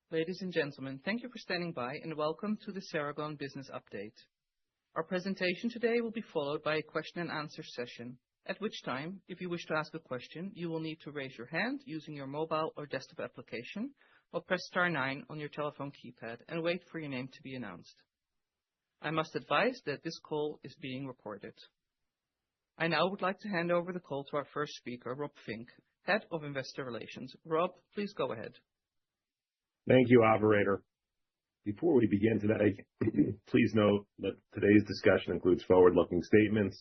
Ladies and gentlemen, thank you for standing by and welcome to the Ceragon Business Update. Our presentation today will be followed by a question and answer session, at which time, if you wish to ask a question, you will need to raise your hand using your mobile or desktop application or press star 9 on your telephone keypad and wait for your name to be announced. I must advise that this call is being recorded. I now would like to hand over the call to our first speaker, Rob Fink, Head of Investor Relations. Rob, please go ahead. Thank you, operator. Before we begin today, please note that today's discussion includes forward-looking statements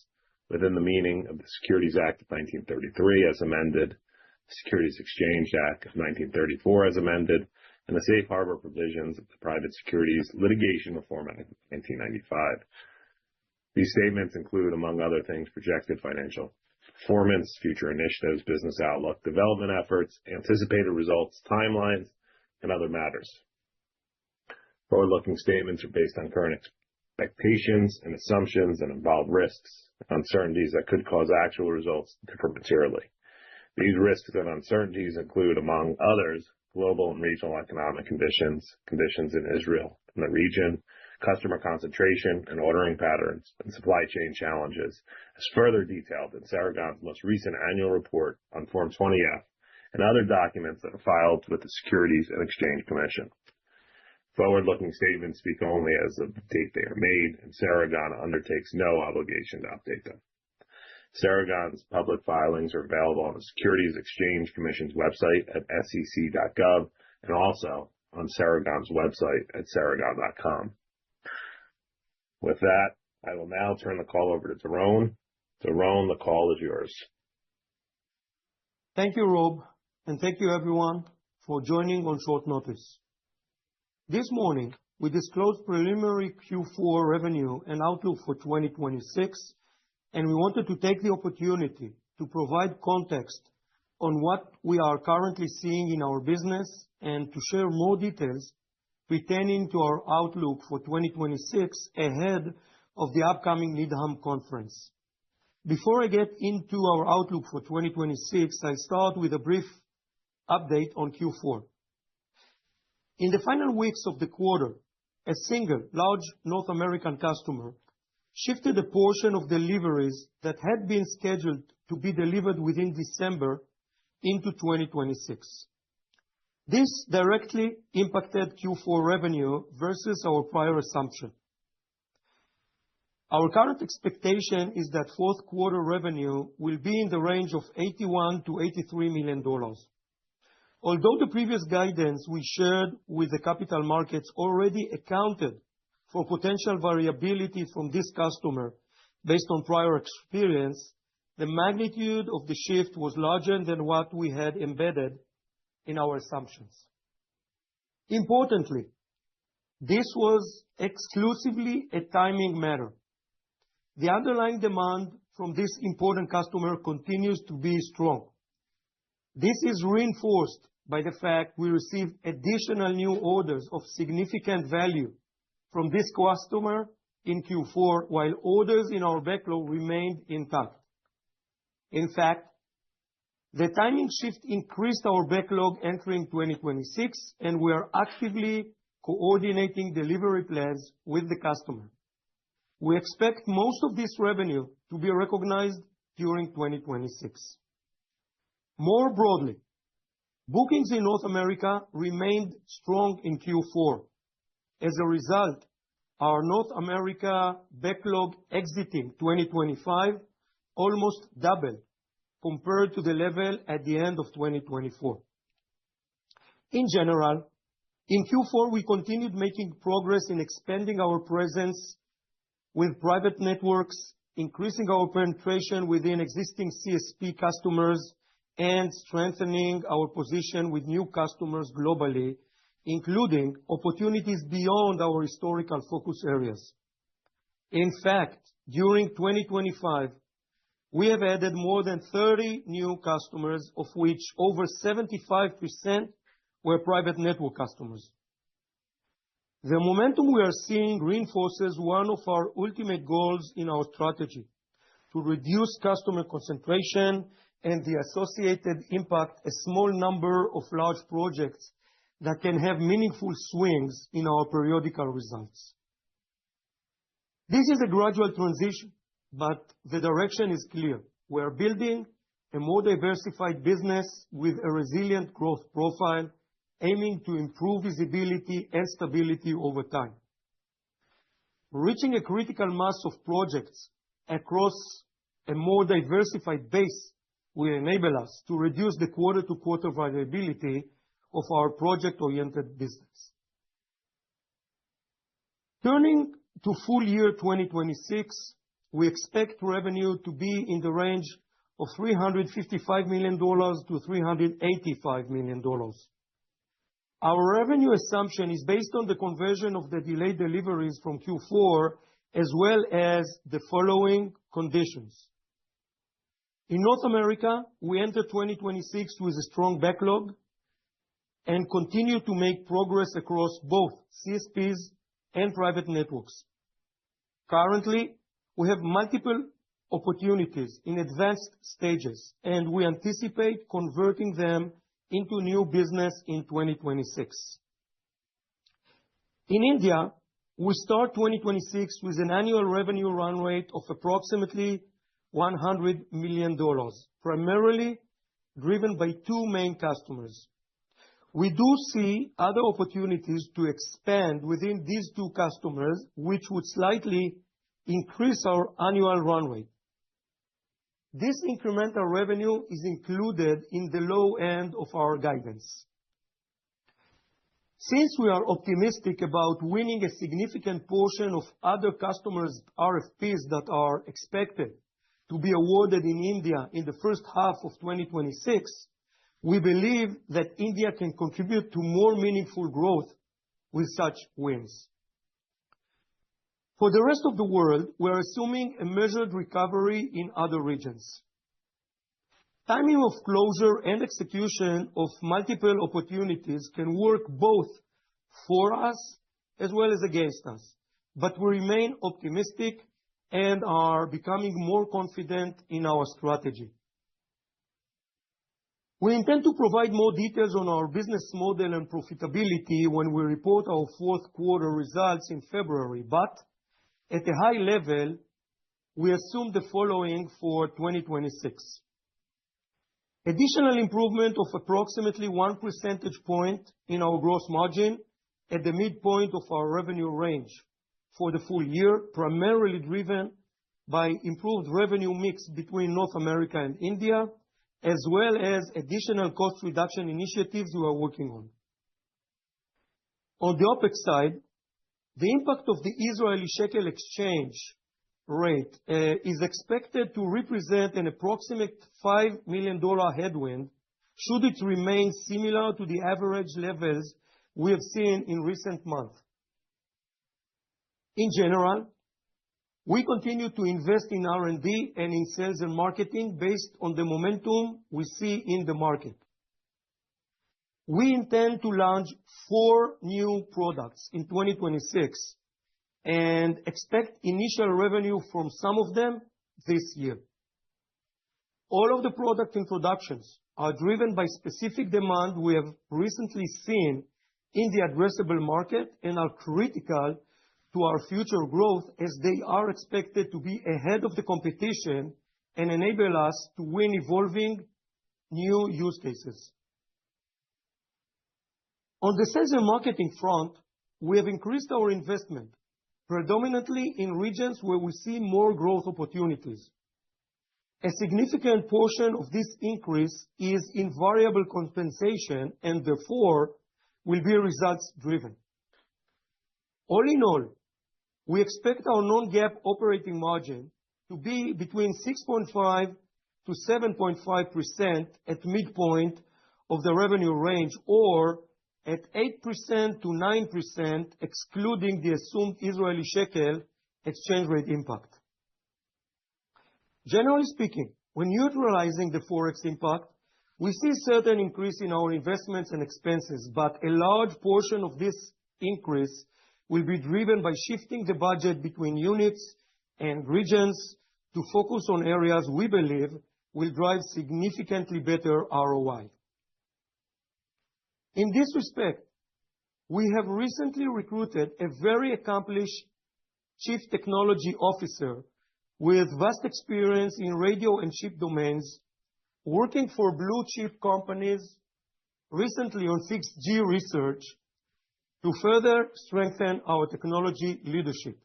within the meaning of the Securities Act of 1933 as amended, the Securities Exchange Act of 1934 as amended, and the Safe Harbor provisions of the Private Securities Litigation Reform Act of 1995. These statements include, among other things, projected financial performance, future initiatives, business outlook, development efforts, anticipated results, timelines, and other matters. Forward-looking statements are based on current expectations and assumptions and involve risks and uncertainties that could cause actual results to differ materially. These risks and uncertainties include, among others, global and regional economic conditions, conditions in Israel and the region, customer concentration and ordering patterns, and supply chain challenges, as further detailed in Ceragon's most recent annual report on Form 20-F and other documents that are filed with the Securities and Exchange Commission. Forward-looking statements speak only as of the date they are made, and Ceragon undertakes no obligation to update them. Ceragon's public filings are available on the Securities Exchange Commission's website at sec.gov and also on Ceragon's website at ceragon.com. With that, I will now turn the call over to Doron. Doron, the call is yours. Thank you, Rob, and thank you everyone for joining on short notice. This morning, we disclosed preliminary Q4 revenue and outlook for 2026, and we wanted to take the opportunity to provide context on what we are currently seeing in our business and to share more details pertaining to our outlook for 2026 ahead of the upcoming Needham conference. Before I get into our outlook for 2026, I start with a brief update on Q4. In the final weeks of the quarter, a single large North American customer shifted a portion of deliveries that had been scheduled to be delivered within December into 2026. This directly impacted Q4 revenue versus our prior assumption. Our current expectation is that fourth quarter revenue will be in the range of $81 to $83 million. Although the previous guidance we shared with the capital markets already accounted for potential variability from this customer based on prior experience, the magnitude of the shift was larger than what we had embedded in our assumptions. Importantly, this was exclusively a timing matter. The underlying demand from this important customer continues to be strong. This is reinforced by the fact we received additional new orders of significant value from this customer in Q4, while orders in our backlog remained intact. In fact, the timing shift increased our backlog entering 2026, and we are actively coordinating delivery plans with the customer. We expect most of this revenue to be recognized during 2026. More broadly, bookings in North America remained strong in Q4. As a result, our North America backlog exiting 2025 almost doubled compared to the level at the end of 2024. In general, in Q4, we continued making progress in expanding our presence with private networks, increasing our penetration within existing CSP customers, and strengthening our position with new customers globally, including opportunities beyond our historical focus areas. In fact, during 2025, we have added more than 30 new customers, of which over 75% were private network customers. The momentum we are seeing reinforces one of our ultimate goals in our strategy: to reduce customer concentration and the associated impact a small number of large projects that can have meaningful swings in our periodical results. This is a gradual transition, but the direction is clear. We are building a more diversified business with a resilient growth profile, aiming to improve visibility and stability over time. Reaching a critical mass of projects across a more diversified base will enable us to reduce the quarter-to-quarter variability of our project-oriented business. Turning to full year 2026, we expect revenue to be in the range of $355 million-$385 million. Our revenue assumption is based on the conversion of the delayed deliveries from Q4, as well as the following conditions. In North America, we enter 2026 with a strong backlog and continue to make progress across both CSPs and private networks. Currently, we have multiple opportunities in advanced stages, and we anticipate converting them into new business in 2026. In India, we start 2026 with an annual revenue run rate of approximately $100 million, primarily driven by two main customers. We do see other opportunities to expand within these two customers, which would slightly increase our annual run rate. This incremental revenue is included in the low end of our guidance. Since we are optimistic about winning a significant portion of other customers' RFPs that are expected to be awarded in India in the first half of 2026, we believe that India can contribute to more meaningful growth with such wins. For the rest of the world, we're assuming a measured recovery in other regions. Timing of closure and execution of multiple opportunities can work both for us as well as against us, but we remain optimistic and are becoming more confident in our strategy. We intend to provide more details on our business model and profitability when we report our fourth quarter results in February, but at a high level, we assume the following for 2026. Additional improvement of approximately 1 percentage point in our gross margin at the midpoint of our revenue range for the full year, primarily driven by improved revenue mix between North America and India, as well as additional cost reduction initiatives we are working on. On the OpEx side, the impact of the Israeli shekel exchange rate is expected to represent an approximate $5 million headwind should it remain similar to the average levels we have seen in recent months. In general, we continue to invest in R&D and in sales and marketing based on the momentum we see in the market. We intend to launch 4 new products in 2026 and expect initial revenue from some of them this year. All of the product introductions are driven by specific demand we have recently seen in the addressable market and are critical to our future growth as they are expected to be ahead of the competition and enable us to win evolving new use cases. On the sales and marketing front, we have increased our investment, predominantly in regions where we see more growth opportunities. A significant portion of this increase is in variable compensation and therefore will be results driven. All in all, we expect our non-GAAP operating margin to be between 6.5% to 7.5% at midpoint of the revenue range, or at 8% to 9%, excluding the assumed Israeli shekel exchange rate impact. Generally speaking, when neutralizing the Forex impact, we see certain increase in our investments and expenses, but a large portion of this increase will be driven by shifting the budget between units and regions to focus on areas we believe will drive significantly better ROI. In this respect, we have recently recruited a very accomplished Chief Technology Officer with vast experience in radio and chip domains, working for blue-chip companies, recently on 6G research, to further strengthen our technology leadership.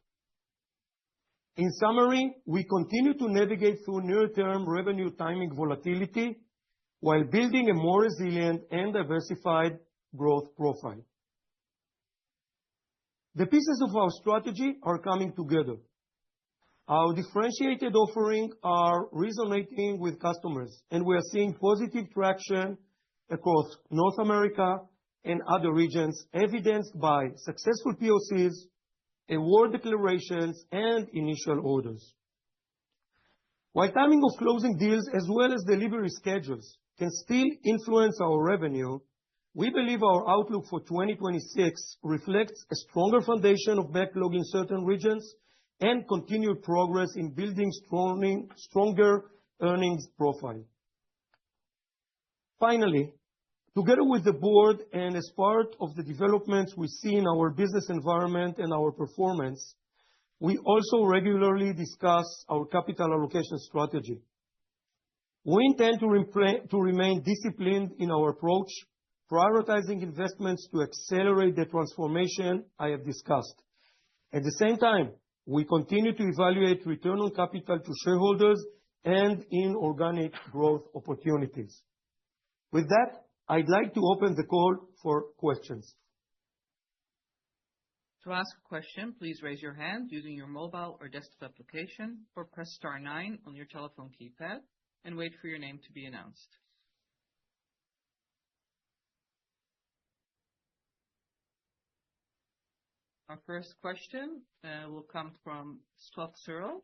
In summary, we continue to navigate through near-term revenue timing volatility while building a more resilient and diversified growth profile. The pieces of our strategy are coming together. Our differentiated offerings are resonating with customers, and we are seeing positive traction across North America and other regions, evidenced by successful POCs, award declarations, and initial orders. While timing of closing deals as well as delivery schedules can still influence our revenue, we believe our outlook for 2026 reflects a stronger foundation of backlog in certain regions and continued progress in building stronger earnings profile. Finally, together with the board and as part of the developments we see in our business environment and our performance, we also regularly discuss our capital allocation strategy. We intend to remain disciplined in our approach, prioritizing investments to accelerate the transformation I have discussed. At the same time, we continue to evaluate return on capital to shareholders and inorganic growth opportunities. With that, I'd like to open the call for questions. To ask a question, please raise your hand using your mobile or desktop application, or press star 9 on your telephone keypad and wait for your name to be announced. Our first question will come from Scott Searle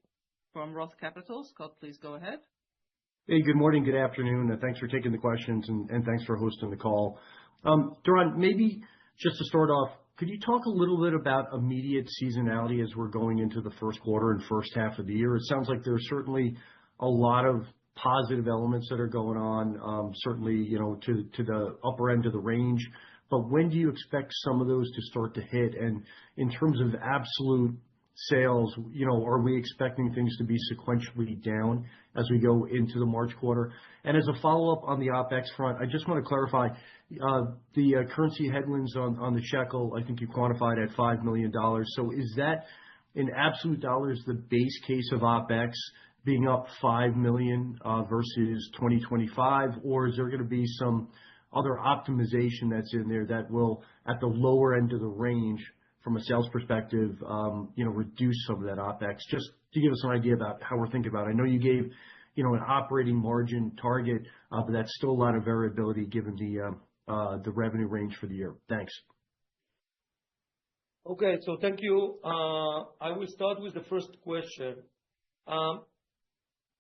from Roth Capital. Scott, please go ahead. Hey, good morning, good afternoon. Thanks for taking the questions and thanks for hosting the call. Doron, maybe just to start off, could you talk a little bit about immediate seasonality as we're going into the first quarter and first half of the year? It sounds like there's certainly a lot of positive elements that are going on, certainly, to the upper end of the range. But when do you expect some of those to start to hit? And in terms of absolute sales, are we expecting things to be sequentially down as we go into the March quarter? And as a follow-up on the OpEx front, I just want to clarify the currency headwinds on the shekel. I think you quantified at $5 million. So is that in absolute dollars the base case of OpEx being up $5 million versus 2025, or is there going to be some other optimization that's in there that will, at the lower end of the range from a sales perspective, reduce some of that OpEx? Just to give us an idea about how we're thinking about it. I know you gave, an operating margin target, but that's still a lot of variability given the revenue range for the year. Thanks. Okay, so thank you. I will start with the first question.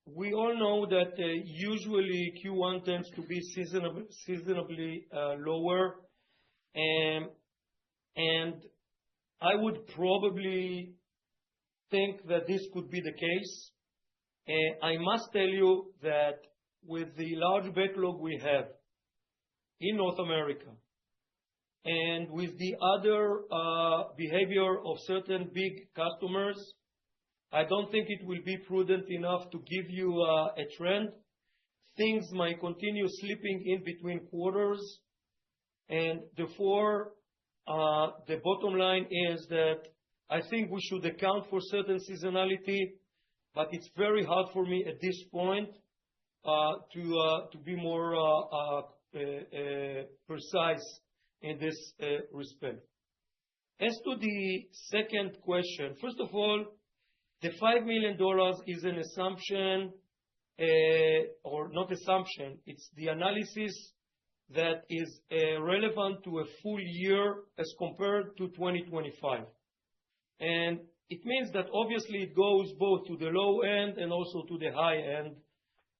We all know that usually Q1 tends to be seasonably lower, and I would probably think that this could be the case. I must tell you that with the large backlog we have in North America and with the other behavior of certain big customers, I don't think it will be prudent enough to give you a trend. Things might continue slipping in between quarters, and therefore, the bottom line is that I think we should account for certain seasonality, but it's very hard for me at this point to be more precise in this respect. As to the second question, first of all, the $5 million is an assumption, or not assumption, it's the analysis that is relevant to a full year as compared to 2025. And it means that obviously it goes both to the low end and also to the high end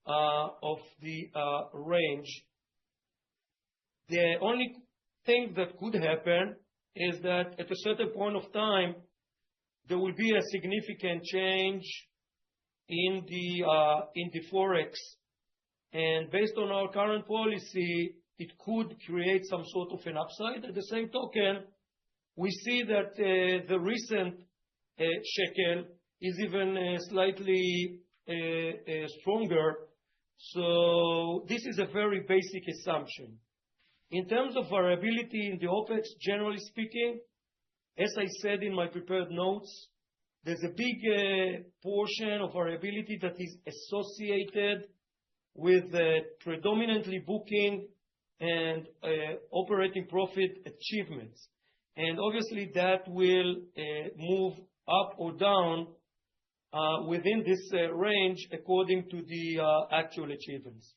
of the range. The only thing that could happen is that at a certain point of time, there will be a significant change in the Forex. And based on our current policy, it could create some sort of an upside. At the same token, we see that the recent shekel is even slightly stronger. So this is a very basic assumption. In terms of variability in the OpEx, generally speaking, as I said in my prepared notes, there's a big portion of variability that is associated with predominantly booking and operating profit achievements. And obviously that will move up or down within this range according to the actual achievements.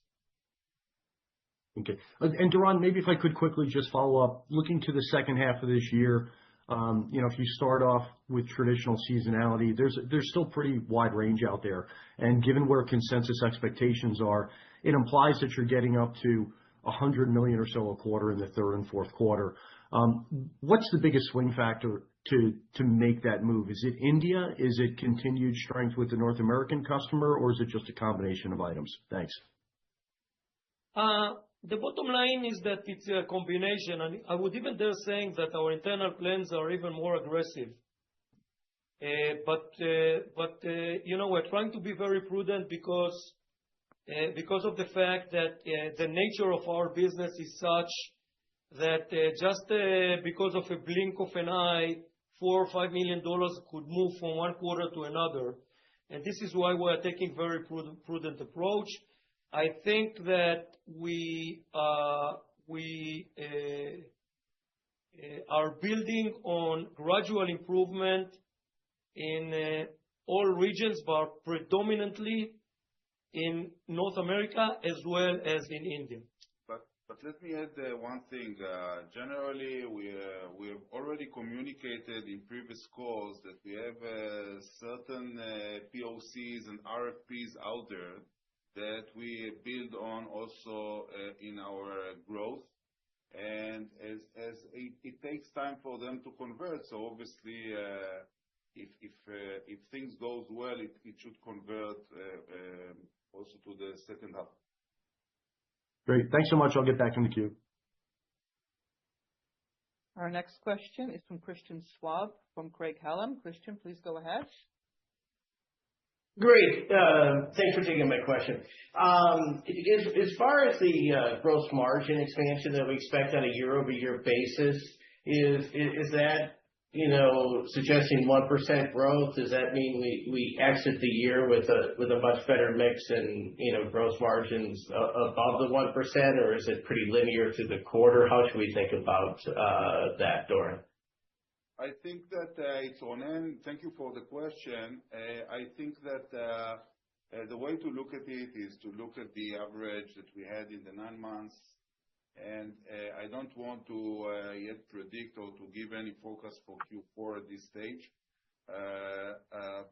Okay. And Doron, maybe if I could quickly just follow up, looking to the second half of this year, if you start off with traditional seasonality, there's still pretty wide range out there. And given where consensus expectations are, it implies that you're getting up to $100 million or so a quarter in the third and fourth quarter. What's the biggest swing factor to make that move? Is it India? Is it continued strength with the North American customer, or is it just a combination of items? Thanks. The bottom line is that it's a combination, and I would even dare saying that our internal plans are even more aggressive. But we're trying to be very prudent because of the fact that the nature of our business is such that just because of a blink of an eye, $4 or $5 million could move from one quarter to another, and this is why we're taking very prudent approach. I think that we are building on gradual improvement in all regions, but predominantly in North America as well as in India. But let me add one thing. Generally, we have already communicated in previous calls that we have certain POCs and RFPs out there that we build on also in our growth. And as it takes time for them to convert, so obviously if things goes well, it should convert also to the second half. Great. Thanks so much. I'll get back in the queue. Our next question is from Christian Schwab from Craig-Hallum. Christian, please go ahead. Great. Thanks for taking my question. As far as the gross margin expansion that we expect on a year-over-year basis, is that suggesting 1% growth? Does that mean we exit the year with a much better mix and gross margins above the 1%, or is it pretty linear to the quarter? How should we think about that, Doron? I think that it's on end. Thank you for the question. I think that the way to look at it is to look at the average that we had in the 9 months. And I don't want to yet predict or to give any forecast for Q4 at this stage.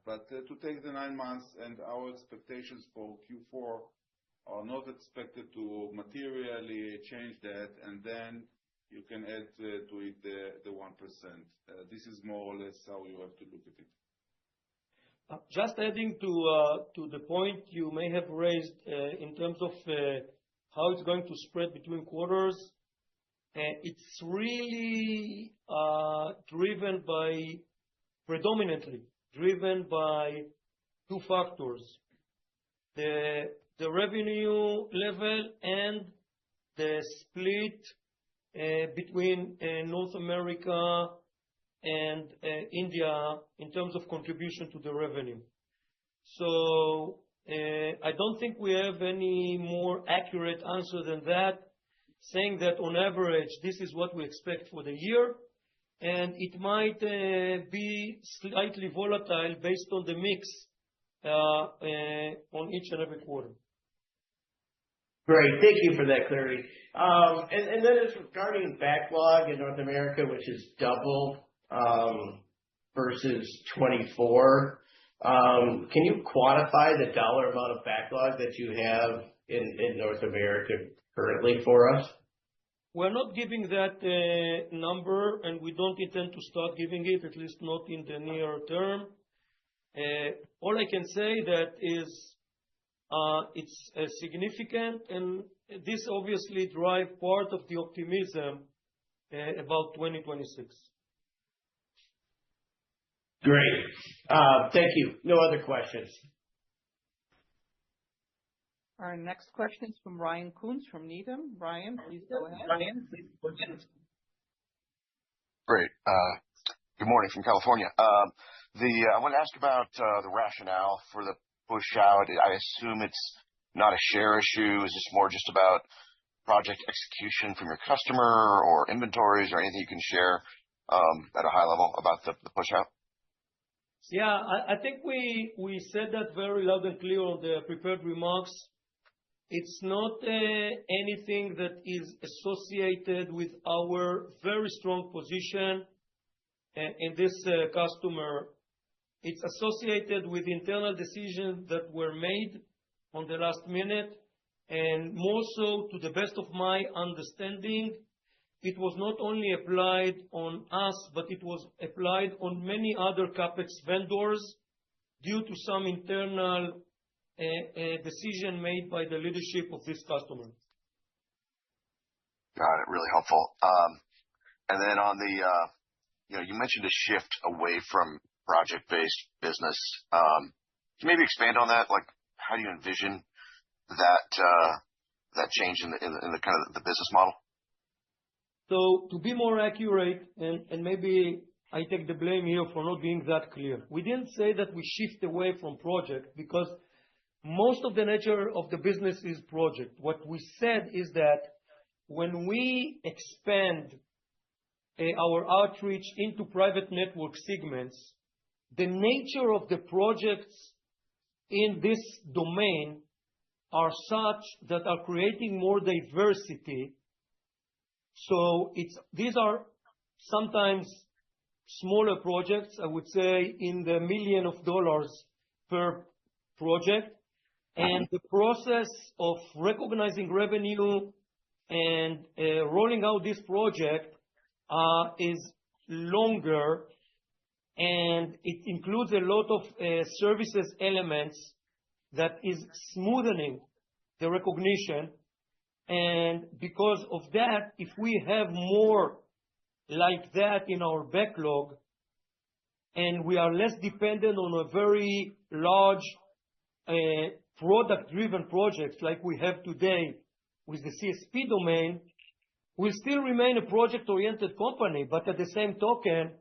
But to take the 9 months and our expectations for Q4 are not expected to materially change that, and then you can add to it the 1%. This is more or less how you have to look at it. Just adding to the point you may have raised in terms of how it's going to spread between quarters, it's really predominantly driven by 2 factors: the revenue level and the split between North America and India in terms of contribution to the revenue. So I don't think we have any more accurate answer than that, saying that on average, this is what we expect for the year, and it might be slightly volatile based on the mix on each and every quarter. Great. Thank you for that clarity. And then as regarding backlog in North America, which is double versus 24, can you quantify the dollar amount of backlog that you have in North America currently for us? We're not giving that number, and we don't intend to start giving it, at least not in the near term. All I can say that is it's significant, and this obviously drives part of the optimism about 2026. Great. Thank you. No other questions. Our next question is from Ryan Koontz from Needham. Ryan, please go ahead. Great. Good morning from California. I want to ask about the rationale for the push out. I assume it's not a share issue. Is this more just about project execution from your customer or inventories or anything you can share at a high level about the push out? Yeah, I think we said that very loud and clear on the prepared remarks. It's not anything that is associated with our very strong position in this customer. It's associated with internal decisions that were made on the last minute. And more so, to the best of my understanding, it was not only applied on us, but it was applied on many other CapEx vendors due to some internal decision made by the leadership of this customer. Got it. Really helpful. And then on the, you mentioned a shift away from project-based business. Can you maybe expand on that? Like, how do you envision that change in the kind of the business model? So to be more accurate, and maybe I take the blame here for not being that clear, we didn't say that we shift away from project because most of the nature of the business is project. What we said is that when we expand our outreach into private network segments, the nature of the projects in this domain are such that are creating more diversity. So these are sometimes smaller projects, I would say, in the millions of dollars per project. And the process of recognizing revenue and rolling out this project is longer, and it includes a lot of services elements that is smoothing the recognition. And because of that, if we have more like that in our backlog, and we are less dependent on a very large product-driven projects like we have today with the CSP domain, we'll still remain a project-oriented company. But at the same token,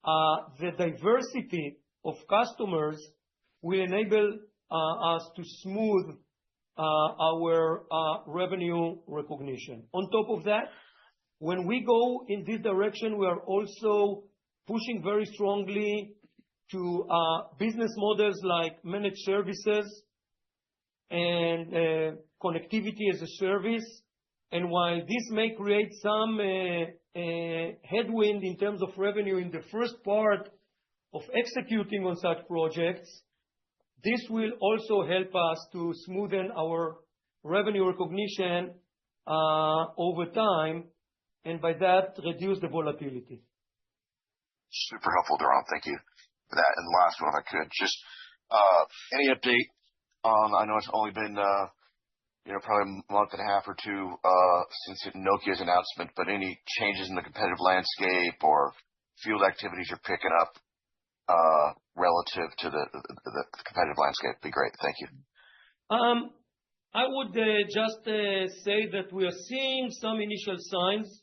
the diversity of customers will enable us to smooth our revenue recognition. On top of that, when we go in this direction, we are also pushing very strongly to business models like managed services and connectivity as a service. And while this may create some headwind in terms of revenue in the first part of executing on such projects, this will also help us to smoothen our revenue recognition over time, and by that, reduce the volatility. Super helpful, Doron. Thank you for that. And the last one, if I could, just any update on, I know it's only been probably a month and a half or two since Nokia's announcement, but any changes in the competitive landscape or field activities you're picking up relative to the competitive landscape would be great. Thank you. I would just say that we are seeing some initial signs.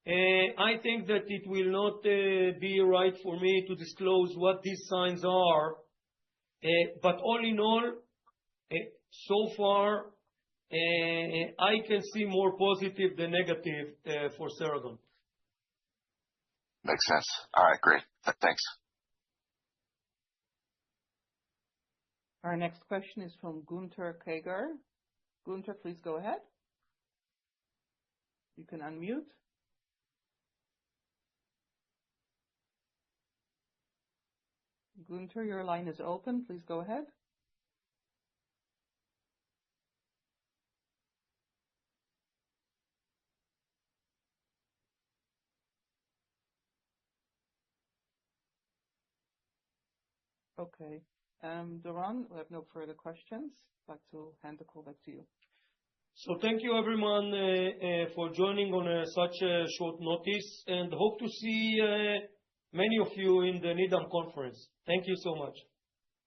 I think that it will not be right for me to disclose what these signs are. But all in all, so far, I can see more positive than negative for Ceragon. Makes sense. All right, great. Thanks. Our next question is from Gunther Kager. Gunther, please go ahead. You can unmute. Gunther, your line is open. Please go ahead. Okay. Doron, we have no further questions. I'd like to hand the call back to you. Thank you everyone for joining on such a short notice, and hope to see many of you in the Needham conference. Thank you so much.